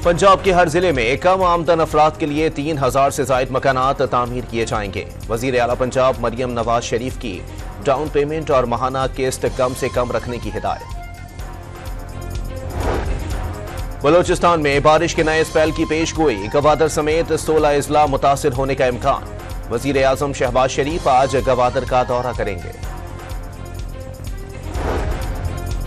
पंजाब के हर जिले में कम आमदन अफराद के लिए 3000 से जायद मकानात तामीर किए जाएंगे। वजीर आला पंजाब मरियम नवाज शरीफ की डाउन पेमेंट और माहाना किस्त कम से कम रखने की हिदायत। बलोचिस्तान में बारिश के नए स्पेल की पेशगोई, गवादर समेत 16 अजला मुतासिर होने का इम्कान। वजीर आजम शहबाज शरीफ आज गवादर का दौरा करेंगे।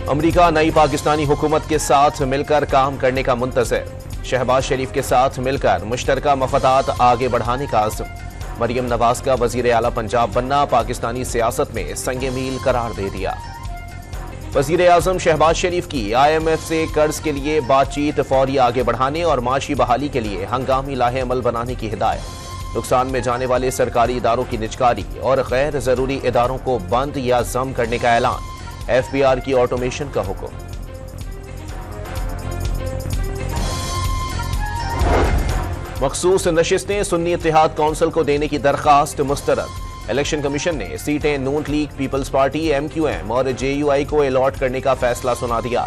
अमरीका नई पाकिस्तानी हुकूमत के साथ मिलकर काम करने का मुंतज़िर। शहबाज शरीफ के साथ मिलकर मुश्तरका मफादात आगे बढ़ाने का अज़्म। मरियम नवाज का वजीर आला पंजाब बनना पाकिस्तानी सियासत में संगे मील करार दे दिया। वजीर आजम शहबाज शरीफ की IMF से कर्ज के लिए बातचीत फौरी आगे बढ़ाने और माशी बहाली के लिए हंगामी लाहे अमल बनाने की हिदायत। नुकसान में जाने वाले सरकारी इदारों की निजकारी और गैर जरूरी इदारों को बंद या जम करने का ऐलान। FBR की ऑटोमेशन का हुक्म। मखसूस नशिस्तें सुन्नी इत्तेहाद काउंसिल को देने की दरखास्त मुस्तरद। इलेक्शन कमीशन ने सीटें नून लीग, पीपल्स पार्टी, MQM और JUI को अलॉट करने का फैसला सुना दिया।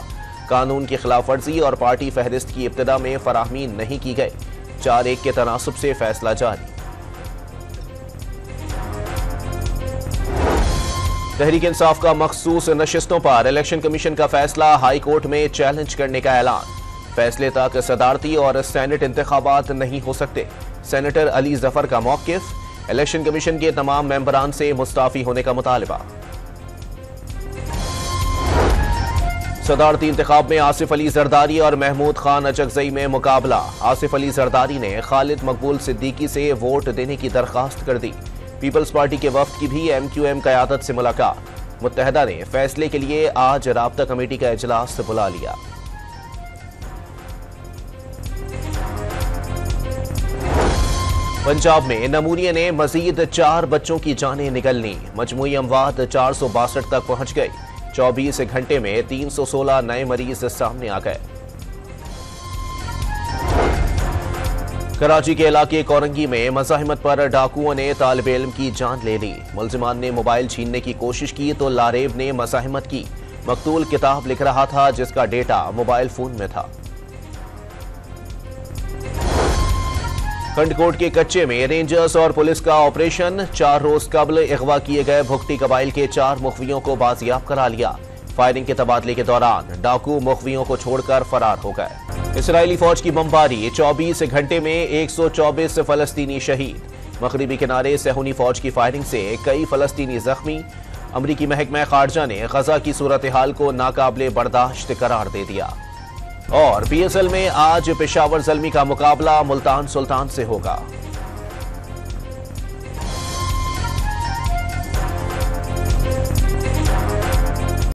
कानून की खिलाफ वर्जी और पार्टी फहरिस्त की इब्तिदा में फराहमी नहीं की गई। 4-1 के तनासुब से फैसला जारी। तहरीक इंसाफ का मखसूस नशिस्तों पर इलेक्शन कमीशन का फैसला हाई कोर्ट में चैलेंज करने का ऐलान। फैसले तक सदारती और सेनेट इंतखाबात नहीं हो सकते। सेनेटर अली जफर का मौकिफ। इलेक्शन कमीशन के तमाम मेंबरान से मुस्ताफी होने का मुतालबा। सदारती इंतखाब में आसिफ अली जरदारी और महमूद खान अचकजई में मुकाबला। आसिफ अली जरदारी ने खालिद मकबूल सिद्दीकी से वोट देने की दरखास्त कर दी। पीपल्स पार्टी के वफ्द की भी MQM क़यादत से मुलाकात। मुत्तहदा ने फैसले के लिए आज राब्ता कमेटी का इजलास बुला लिया। पंजाब में नमूनिया ने मजीद 4 बच्चों की जानें निगलनी। मजमूई अमवात 462 तक पहुंच गई। 24 घंटे में 316 नए मरीज सामने आ गए। कराची के इलाके कोरंगी में मज़ाहिमत पर डाकुओं ने तालिब इल्म की जान ले ली। मुल्जिमान ने मोबाइल छीनने की कोशिश की तो लारेब ने मज़ाहिमत की। मकतूल किताब लिख रहा था जिसका डेटा मोबाइल फोन में था। खंडकोट के कच्चे में रेंजर्स और पुलिस का ऑपरेशन। 4 रोज कबल अगवा किए गए भुगती कबाइल के 4 मुखवियों को बाजियाब करा लिया। फायरिंग के तबादले के दौरान डाकू मुखवियों को छोड़कर फरार हो गए। इसराइली फौज की बमबारी। 24 घंटे में 124 फलस्तीनी शहीद। मगरिबी किनारे सहूनी फौज की फायरिंग से कई फलस्तीनी जख्मी। अमरीकी महकमा खारजा ने गजा की सूरत हाल को नाकाबिले बर्दाश्त करार दे दिया। और PSL में आज पेशावर ज़ल्मी का मुकाबला मुल्तान सुल्तान से होगा।